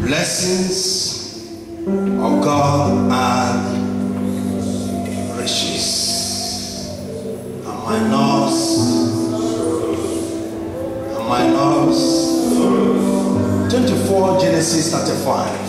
blessings of God are riches. And my nose. 24 Genesis 35.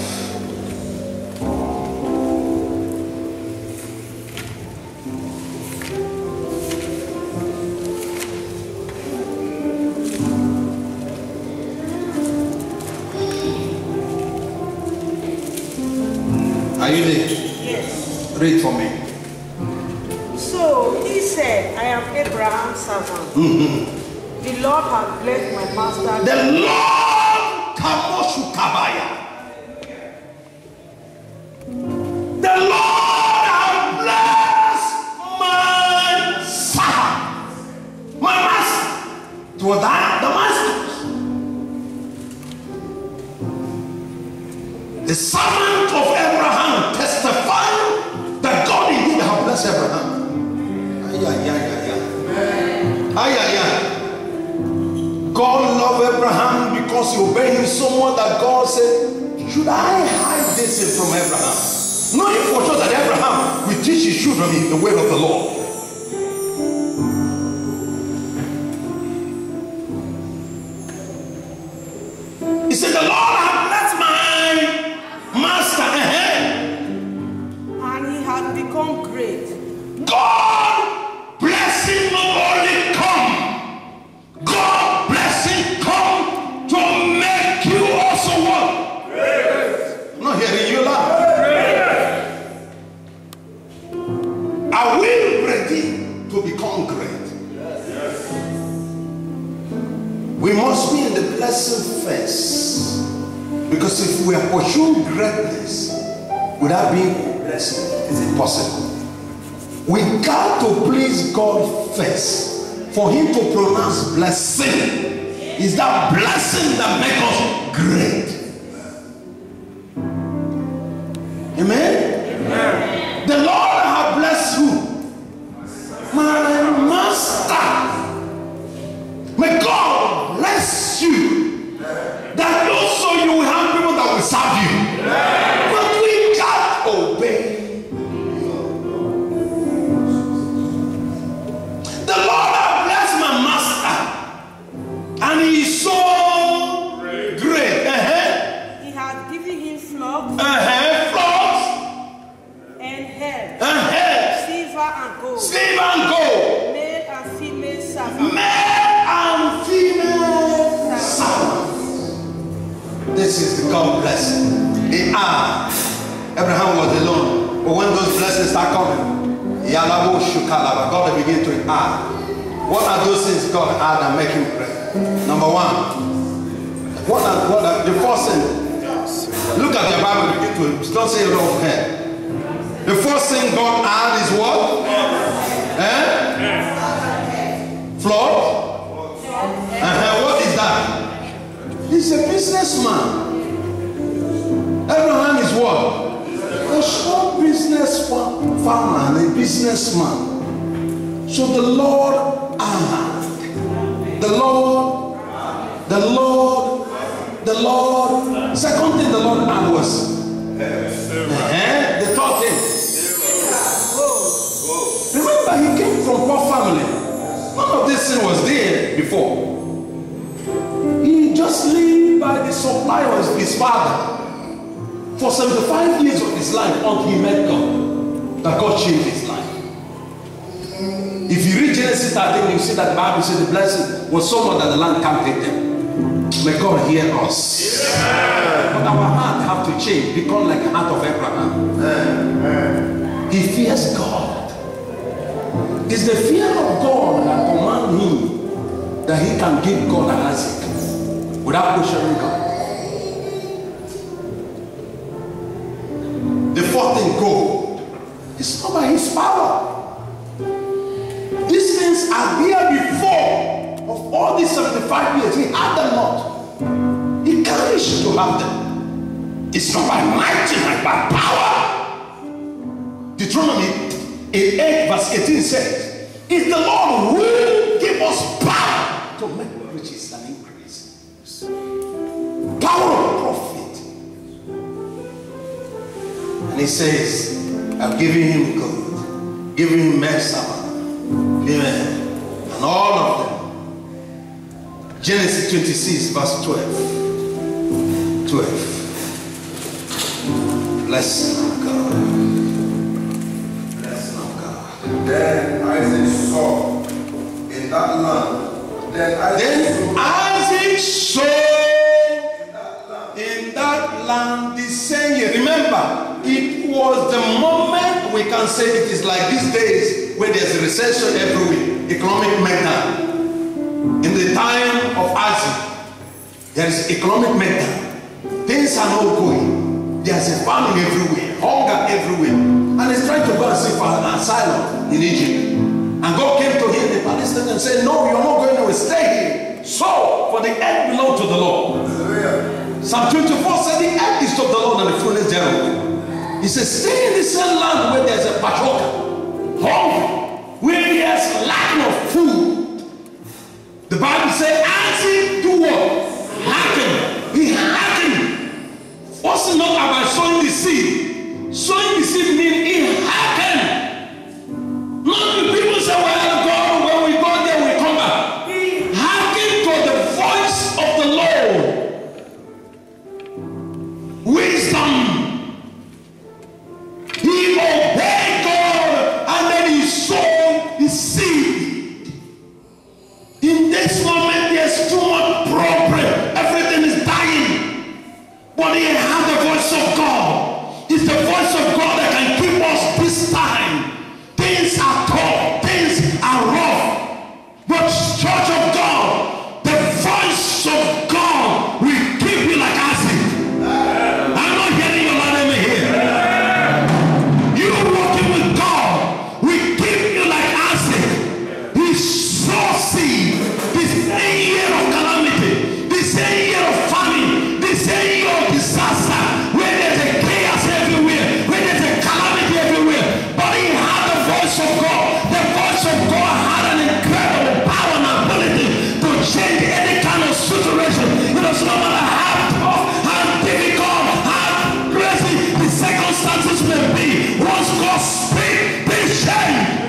Are you there? Yes. Read for me. So he said, I am Abraham's servant. The Lord has blessed my master. The Lord Kamoshu Kabaya. The Lord has blessed my servant. My master. It was that the master. The servant of Abraham testifying that God indeed has blessed Abraham. God loved Abraham because he obeyed him so much that God said, should I hide this thing from Abraham? Knowing for sure that Abraham will teach his children the way of the Lord. He said, the Lord has blessed my master. And he has become great. God blessing not only come. God blessing come to make you also what? Great. I'm not hearing you loud. Are we ready to become great? Yes. We must be in the blessing first. Because if we are pursuing greatness without being blessed, is it possible? We got to please God first. For him to pronounce blessing is that blessing that makes us great. Amen? Amen. The Lord has blessed you, my master. May God bless you, that also you will have people that will serve you. But we can't obey. The Lord has blessed my master, and he is so great. He has given him flocks Flocks and herds, and silver and gold, silver and gold, male and female servants. male and female servants. This is the God blessing. Abraham was alone, but when those blessings start coming, God will begin to add. What are those things God add and make him great? Number one, what are the first thing? Look at your Bible, begin to don't say it over here. The first thing God add is what? Flood? What is that? He's a businessman. Abraham is what? A small business farmer and a businessman. So the Lord honored. The Lord. Second thing the Lord honored was the third thing. Remember, he came from poor family. None of this thing was there before. He just lived by the supply of his father for 75 years of his life until he met God. That God changed his life. If you read Genesis 13, you see that the Bible says the blessing was so much that the land can't take them. May God hear us. Yeah. But our heart have to change, become like the heart of Abraham. He fears God. It's the fear of God that commands him that he can give God an Isaac without questioning God. The fourth thing, gold. It's not by his power. These things are there before. Of all these 75 years, he had them not. He can't wish to have them. It's not by might and by power. Deuteronomy 8 verse 18 says, it's the Lord who will give us power to make riches and increase. Power of profit. And he says, I've given him good, given him Messiah, and all of them. Genesis 26, verse 12. 12. Blessing of God. Blessing of God. Then Isaac saw in that land. Then Isaac saw in that land the same year. Remember, it was the moment we can say it is like these days where there's a recession everywhere, economic meltdown. In the time of Isaac, there is economic meltdown. Things are not going. There's a famine everywhere, hunger everywhere. And he's trying to go and seek for an asylum in Egypt. And God came to him, the Palestinians, and said, no, you're not going to stay here. So, for the earth belongs to the Lord. Psalm 24 said the earth is of the Lord and the fullness thereof. He says, stay in the same land where there's a patroka, hunger, where there's lack of food. The Bible says, Isaac do what? Hearken. He hearkened. Also not about sowing the seed. Sowing the seed means he hearkened. Not the people say, well, God, when we go there, we come back. He hearkened to the voice of the Lord. Wisdom. He obeyed God and then he sowed the seed. In this moment, there's too much problem. Everything is dying. But he has the voice of God. It's the voice of God that can keep us this time. Things are tough. Things are rough. But church of God, the voice of God will keep you like Isaac. I'm not hearing your loud amen here. You walking with God will keep you like Isaac. He saw seed. This year of calamity, this year of famine, this year of disaster, where there's a chaos everywhere, where there's a calamity everywhere. But he had the voice of God. The voice of God had an incredible power and ability to change any kind of situation. It does not matter how tough, how difficult, how crazy the circumstances may be. Once God speaks, they change.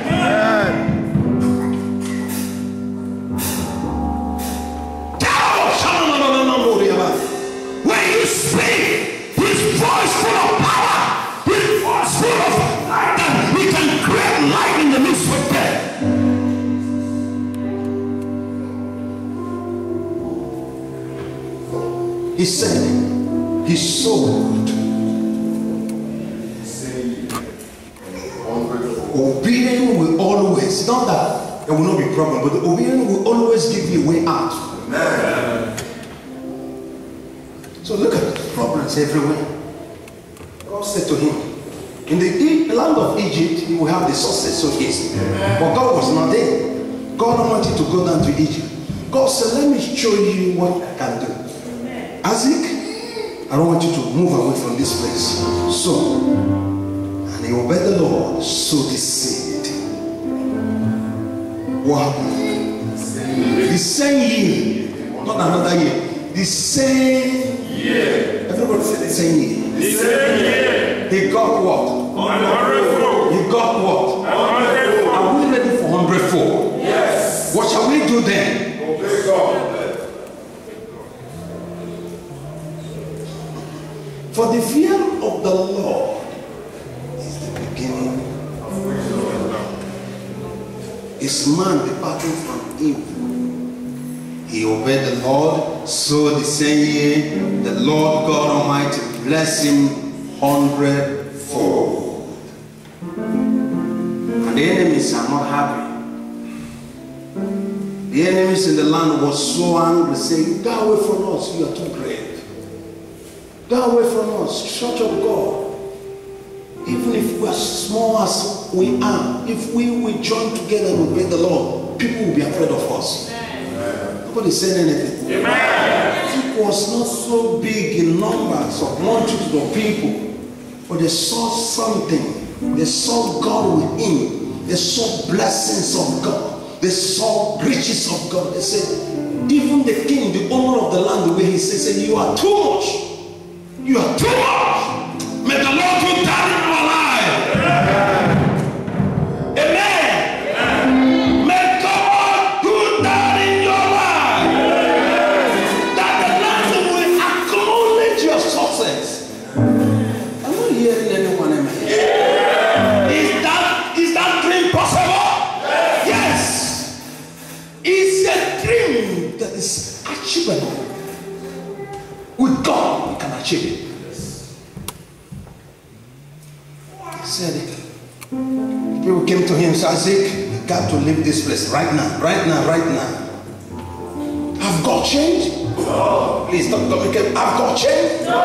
When you speak, his voice full of power, his voice full of light, he can create light in the midst of death. He said, he sold. Obedience will always, not that there will not be problem, but the obedience will always give you a way out. Amen. So look at the problems everywhere. God said to him, in the land of Egypt, you will have the success of his. But God was not there. God wanted to go down to Egypt. God said, let me show you what I can do. Isaac, I don't want you to move away from this place. So, and he obeyed the Lord, sowed his seed. What happened? The same year, not another year, the same year. Everybody said the same year. The same year. He got what? 100-fold. He got what? 100-fold. Are we ready for 100-fold? Yes. What shall we do then? Obey God. For the fear of the Lord is the beginning of wisdom. Is man departing from evil? He obeyed the Lord, so the same year the Lord God Almighty blessed him 100-fold. And the enemies are not happy. The enemies in the land were so angry, saying, "Go away from us, you are too great. Go away from us, church of God. Even if we are small as we are, if we will join together and obey the Lord, people will be afraid of us." Nobody said anything. It was not so big in numbers of multitudes of people, but they saw something. They saw God with him. They saw blessings of God. They saw riches of God. They said, even the king, the owner of the land, the way he said, "You are too much. You are too much. May the Lord do that is achievable. With God, we can achieve it. He said it. People came to him and said, Isaac, you got to leave this place right now, right now, right now. Have God changed? No. Please don't complicate. Have God changed? No.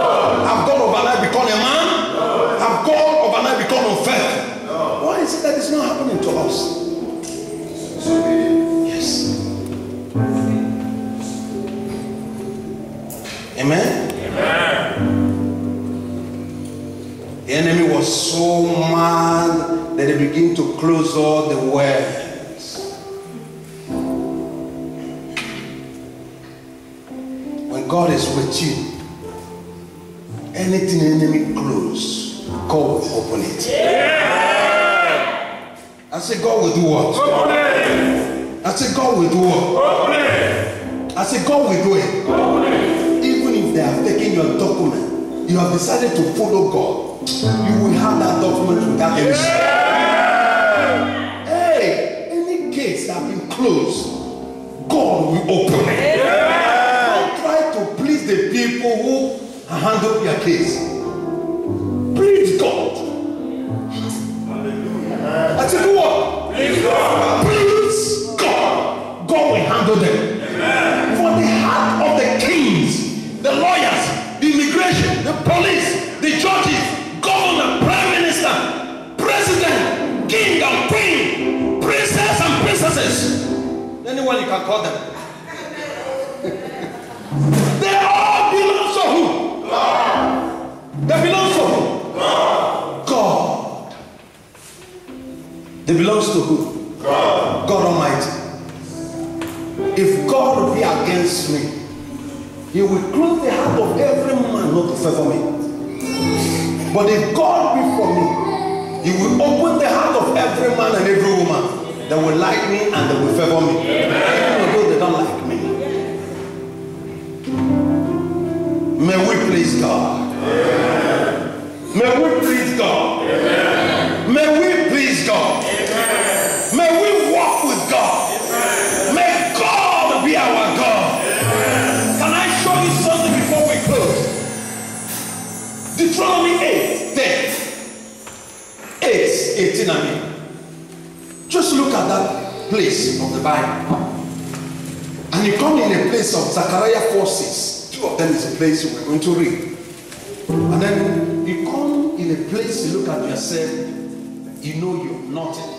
Have God overnight become a man? No. Have God overnight become unfair? No. Why is it that it's not happening to us? Yes. Amen? Amen. The enemy was so mad that they began to close all the wells. When God is with you, anything the enemy close, God will open it. Yeah. I say God will do what? Open it. I say God will do what? Open it. I say God will do it. Open it. Even if they have taken your document, you have decided to follow God, you will have that document without any shame. Hey, any gates that have been closed, God will open it. Don't try to please the people who handle your case. Please God. I said, do what? Please God. Please God. God will handle them. For the heart of the kings, the lawyers, the immigration, the police, the judges, governor, prime minister, president, king and queen, princess and princesses, anyone you can call them, they all belong to who? God. They belong to who? God. They belong to who? God. God Almighty. If God will be against me, He will close the heart of every man not to favor me. But if God be for me, He will open the heart of every man and every woman that will like me and that will favor me. Even though they don't like me. May we please God. May we please God. May we please God. May we walk with God. May God be our God. Can I show you something before we close? Deuteronomy 8:18 I mean. Just look at that place of the Bible. And you come in a place of Zechariah 4:6. Two of them is a place we're going to read. And then you come in a place, you look at yourself, you know you're nothing.